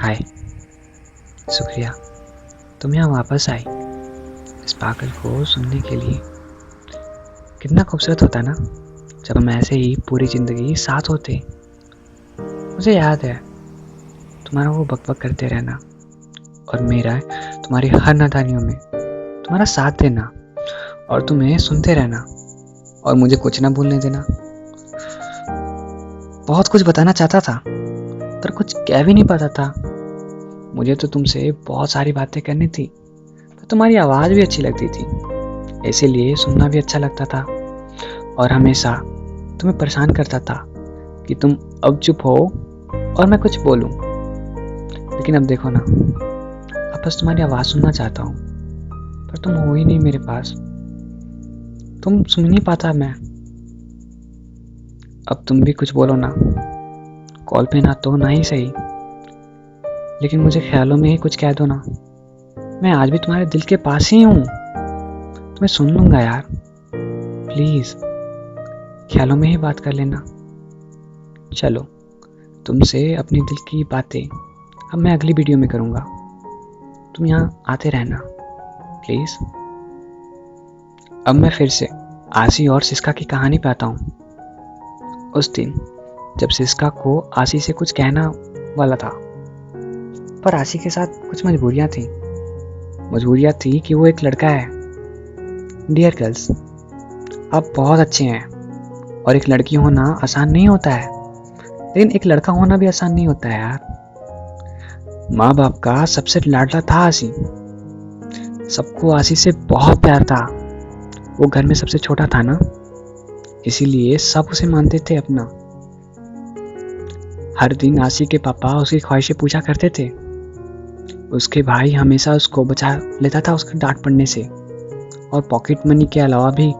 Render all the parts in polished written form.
हाय, शुक्रिया तुम यहाँ वापस आई इस पागल को सुनने के लिए। कितना खूबसूरत होता ना जब हम ऐसे ही पूरी ज़िंदगी साथ होते। मुझे याद है तुम्हारा वो बकबक करते रहना और मेरा तुम्हारी हर नादानियों में तुम्हारा साथ देना और तुम्हें सुनते रहना और मुझे कुछ ना बोलने देना। बहुत कुछ बताना चाहता था पर कुछ कह भी नहीं पाता था। मुझे तो तुमसे बहुत सारी बातें करनी थी पर तुम्हारी आवाज़ भी अच्छी लगती थी, इसीलिए सुनना भी अच्छा लगता था और हमेशा तुम्हें परेशान करता था कि तुम अब चुप हो और मैं कुछ बोलूं। लेकिन अब देखो ना, अब बस तुम्हारी आवाज़ सुनना चाहता हूँ पर तुम हो ही नहीं मेरे पास, तुम सुन नहीं पाता मैं। अब तुम भी कुछ बोलो ना, कॉल पे ना तो ना ही सही, लेकिन मुझे ख्यालों में ही कुछ कह दो ना। मैं आज भी तुम्हारे दिल के पास ही हूँ, तुम्हें सुन लूँगा यार। प्लीज़ ख्यालों में ही बात कर लेना। चलो, तुमसे अपनी दिल की बातें अब मैं अगली वीडियो में करूँगा। तुम यहाँ आते रहना प्लीज़। अब मैं फिर से आसी और सिस्का की कहानी पे आता हूँ। उस दिन जब सिस्का को आसी से कुछ कहना वाला था पर आसी के साथ कुछ मजबूरियाँ थी कि वो एक लड़का है। डियर गर्ल्स, आप बहुत अच्छे हैं और एक लड़की होना आसान नहीं होता है, लेकिन एक लड़का होना भी आसान नहीं होता है यार। माँ बाप का सबसे लाडला था आसी, सबको आसी से बहुत प्यार था। वो घर में सबसे छोटा था ना, इसीलिए सब उसे मानते थे अपना। हर दिन आसी के पापा उसकी ख्वाहिशें पूछा करते थे। उसके भाई हमेशा उसको बचा लेता था उसके डांट पड़ने से, और पॉकेट मनी के अलावा भी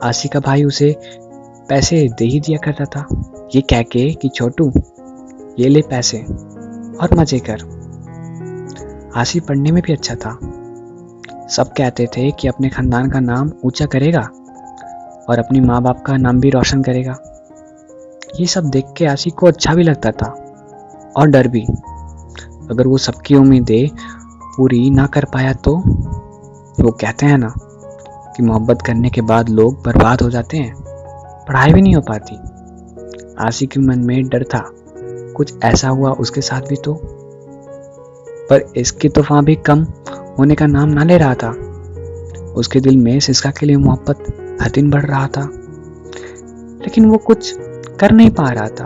आसी का भाई उसे पैसे दे ही दिया करता था, ये कह के कि छोटू ये ले पैसे और मजे कर। आसी पढ़ने में भी अच्छा था। सब कहते थे कि अपने खानदान का नाम ऊंचा करेगा और अपनी माँ बाप का नाम भी रोशन करेगा। ये सब देख के आसी को अच्छा भी लगता था और डर भी। अगर वो सबकी उम्मीदें पूरी ना कर पाया तो वो कहते हैं ना कि मोहब्बत करने के बाद लोग बर्बाद हो जाते हैं, पढ़ाई भी नहीं हो पाती। आसी के मन में डर था कुछ ऐसा हुआ उसके साथ भी तो, पर इसकी तूफान भी कम होने का नाम ना ले रहा था। उसके दिल में सिस्का के लिए मोहब्बत हर दिन बढ़ रहा था, लेकिन वो कुछ कर नहीं पा रहा था,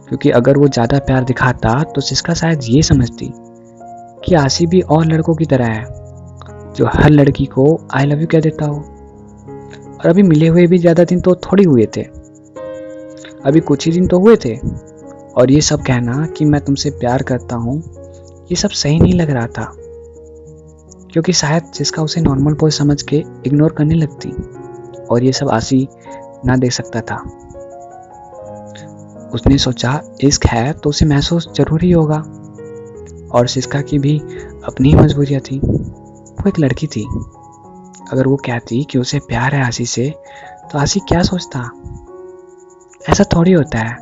क्योंकि अगर वो ज़्यादा प्यार दिखाता तो सिस्का शायद ये समझती कि आसी भी और लड़कों की तरह है जो हर लड़की को आई लव यू कह देता हो। और अभी मिले हुए भी ज़्यादा दिन तो थोड़ी हुए थे, अभी कुछ ही दिन तो हुए थे, और ये सब कहना कि मैं तुमसे प्यार करता हूँ ये सब सही नहीं लग रहा था, क्योंकि शायद सिस्का उसे नॉर्मल बॉय समझ के इग्नोर करने लगती और ये सब आसी ना देख सकता था। उसने सोचा इश्क है तो उसे महसूस जरूरी होगा, और सिस्का की भी अपनी मजबूरियाँ थी। वो एक लड़की थी, अगर वो कहती कि उसे प्यार है आसी से तो आसी क्या सोचता। ऐसा थोड़ी होता है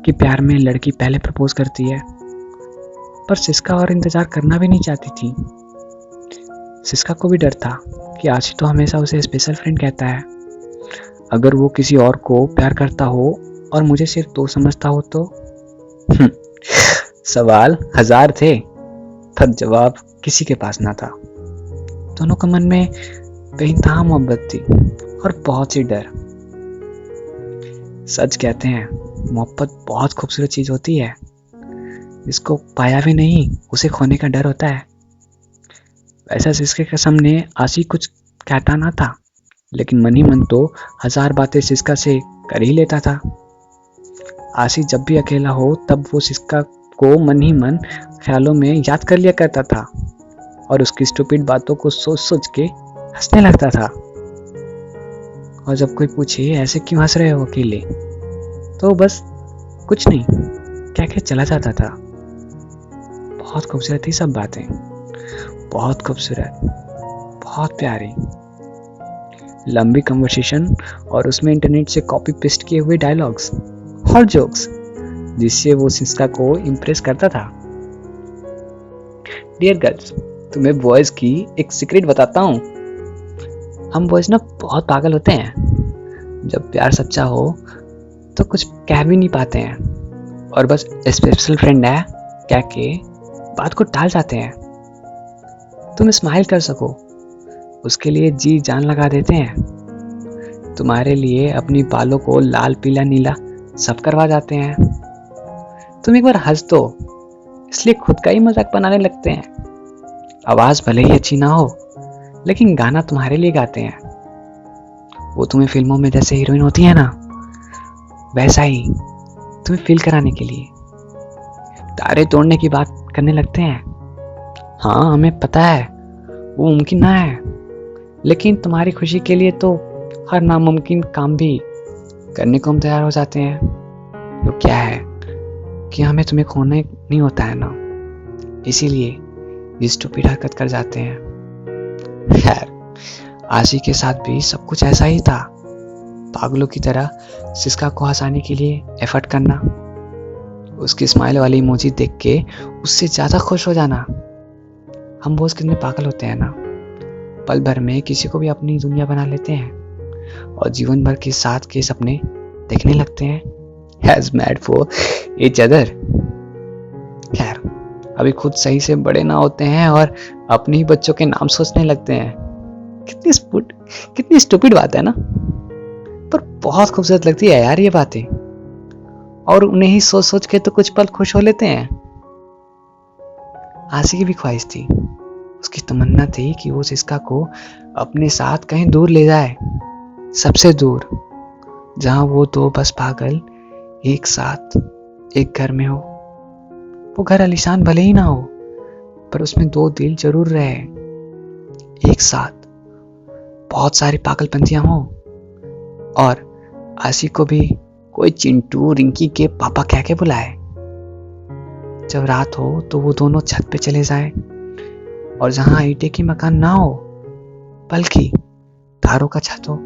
कि प्यार में लड़की पहले प्रपोज करती है, पर सिस्का और इंतजार करना भी नहीं चाहती थी। सिस्का को भी डर था कि आशी तो हमेशा उसे स्पेशल फ्रेंड कहता है, अगर वो किसी और को प्यार करता हो और मुझे सिर्फ तो समझता हो तो। सवाल हजार थे पर जवाब किसी के पास ना था। दोनों के मन में कहीं तहाँ मोहब्बत थी और बहुत सी डर। सच कहते हैं मोहब्बत बहुत खूबसूरत चीज होती है, इसको पाया भी नहीं उसे खोने का डर होता है। वैसा सिस्के के सामने आशी कुछ कहता ना था, लेकिन मन ही मन तो हजार बातें सिस्का से कर ही लेता था। आशी जब भी अकेला हो तब वो सिस्का को मन ही मन ख्यालों में याद कर लिया करता था और उसकी स्टूपिड बातों को सोच सोच के हंसने लगता था। और जब कोई पूछे ऐसे क्यों हंस रहे हो अकेले, तो बस कुछ नहीं कह के चला जाता था। बहुत खूबसूरत थी सब बातें, बहुत खूबसूरत, बहुत प्यारी। लंबी कन्वर्सेशन और उसमें इंटरनेट से कॉपी पेस्ट किए हुए डायलॉग्स और जोक्स जिससे वो सिस्का को इम्प्रेस करता था। डियर गर्ल्स, तुम्हें बॉयज की एक सीक्रेट बताता हूँ। हम बॉयज ना बहुत पागल होते हैं। जब प्यार सच्चा हो तो कुछ कह भी नहीं पाते हैं और बस स्पेशल फ्रेंड है कह के बात को टाल जाते हैं। तुम स्माइल कर सको उसके लिए जी जान लगा देते हैं। तुम्हारे लिए अपनी बालों को लाल पीला नीला सब करवा जाते हैं। तुम एक बार हंस दो इसलिए खुद का ही मजाक बनाने लगते हैं। आवाज भले ही अच्छी ना हो लेकिन गाना तुम्हारे लिए गाते हैं। वो तुम्हें फिल्मों में जैसे हीरोइन होती है ना, वैसा ही तुम्हें फील कराने के लिए तारे तोड़ने की बात करने लगते हैं। हाँ, हमें पता है वो मुमकिन ना है, लेकिन तुम्हारी खुशी के लिए तो हर नामुमकिन काम भी करने को हम तैयार हो जाते हैं। तो क्या है कि हमें तुम्हें खोना नहीं होता है ना, इसीलिए ये स्टूपिड हरकत कर जाते हैं। खैर, आशी के साथ भी सब कुछ ऐसा ही था। पागलों की तरह सिस्का को हंसाने के लिए एफर्ट करना, उसकी स्माइल वाली इमोजी देख के उससे ज्यादा खुश हो जाना। हम बोझ कितने पागल होते हैं ना, पल भर में किसी को भी अपनी दुनिया बना लेते हैं और जीवन भर के साथ के सपने देखने लगते हैं as mad for each other। खैर, अभी खुद सही से बड़े ना होते हैं और अपने ही बच्चों के नाम सोचने लगते हैं। कितनी स्टूपिड बात है ना, पर बहुत खूबसूरत लगती है यार ये बातें। और उन्हें ही सोच सोच के तो कुछ पल खुश हो लेते हैं। आशी की भी ख्वाहिश थी, उसकी तमन्ना थी कि वो सिस्का को अपने साथ कहीं दूर ले जाए, सबसे दूर, जहां वो दो बस पागल एक साथ एक घर में हो। वो घर आलीशान भले ही ना हो, पर उसमें दो दिल जरूर रहे एक साथ। बहुत सारी पागलपंतियां हो और आशी को भी कोई चिंटू रिंकी के पापा कह के बुलाए। जब रात हो तो वो दोनों छत पे चले जाए और जहां ईंटे की मकान ना हो बल्कि तारों का छत हो,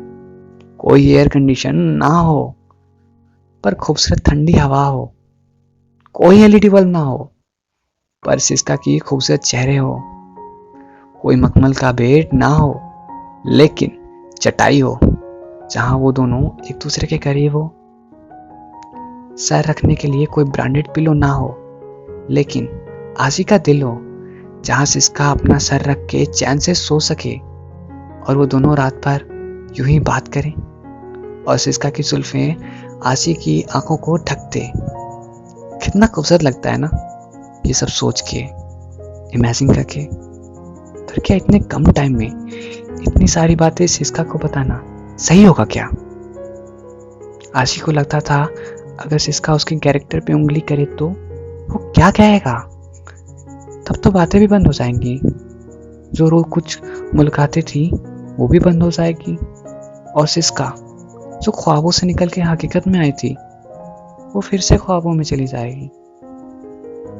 कोई एयर कंडीशन ना हो पर खूबसूरत ठंडी हवा हो, कोई एलईडी बल्ब ना हो पर सिस्का की खूबसूरत चेहरे हो, कोई मखमल का बेड ना हो लेकिन चटाई हो जहां वो दोनों एक दूसरे के करीब हो। सर रखने के लिए कोई ब्रांडेड पिलो ना हो लेकिन आशी का दिल हो जहां सिस्का अपना सर रख के चैन से सो सके और वो दोनों रात भर यूं ही बात करें और सिस्का की जुल्फें आशी की आंखों को ढकते। कितना खूबसूरत लगता है ना ये सब सोच के, इमेजिन करके। पर क्या इतने कम टाइम में इतनी सारी बातें सिस्का को बताना सही होगा क्या? आशी को लगता था अगर सिस्का उसके कैरेक्टर पे उंगली करे तो वो क्या कहेगा। तब तो बातें भी बंद हो जाएंगी, जो रोज कुछ मुलाकातें थी वो भी बंद हो जाएगी और सिस्का जो ख्वाबों से निकल के हकीकत में आई थी वो फिर से ख्वाबों में चली जाएगी।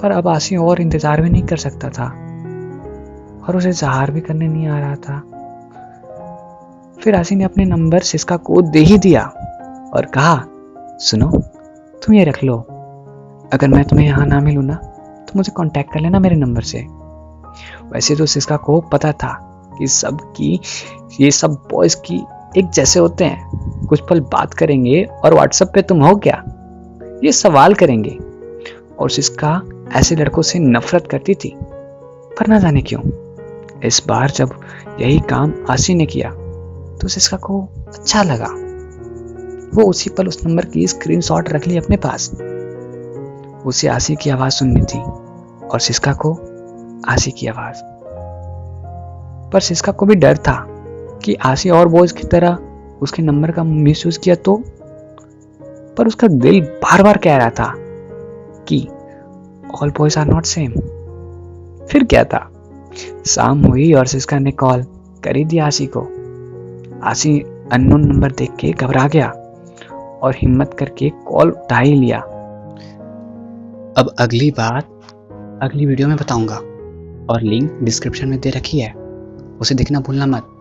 पर अब आशी और इंतजार भी नहीं कर सकता था और उसे ज़ाहिर भी करने नहीं आ रहा था। फिर आशी ने अपने नंबर सिस्का को दे ही दिया और कहा, सुनो तुम ये रख लो, अगर मैं तुम्हें यहाँ ना मिलूँ ना तो मुझे कांटेक्ट कर लेना मेरे नंबर से। वैसे तो सिस्का को पता था कि ये सब बॉयज की एक जैसे होते हैं, कुछ पल बात करेंगे और व्हाट्सएप पे तुम हो क्या ये सवाल करेंगे, और सिस्का ऐसे लड़कों से नफरत करती थी। पर ना जाने क्यों इस बार जब यही काम आशी ने किया तो सिस्का को अच्छा लगा। वो उसी पल उस नंबर की स्क्रीनशॉट रख ली अपने पास। उसे आशी की आवाज सुननी थी और सिस्का को आशी की आवाज। पर सिस्का को भी डर था कि आशी और बॉयज की तरह उसके नंबर का मिसयूज किया तो। पर उसका दिल बार बार कह रहा था कि all boys are not same. फिर क्या था, शाम हुई और सिस्का ने कॉल कर ही दिया आशी को। आशी अननोन नंबर देख के घबरा गया और हिम्मत करके कॉल उठा ही लिया। अब अगली बात अगली वीडियो में बताऊंगा और लिंक डिस्क्रिप्शन में दे रखी है, उसे देखना भूलना मत।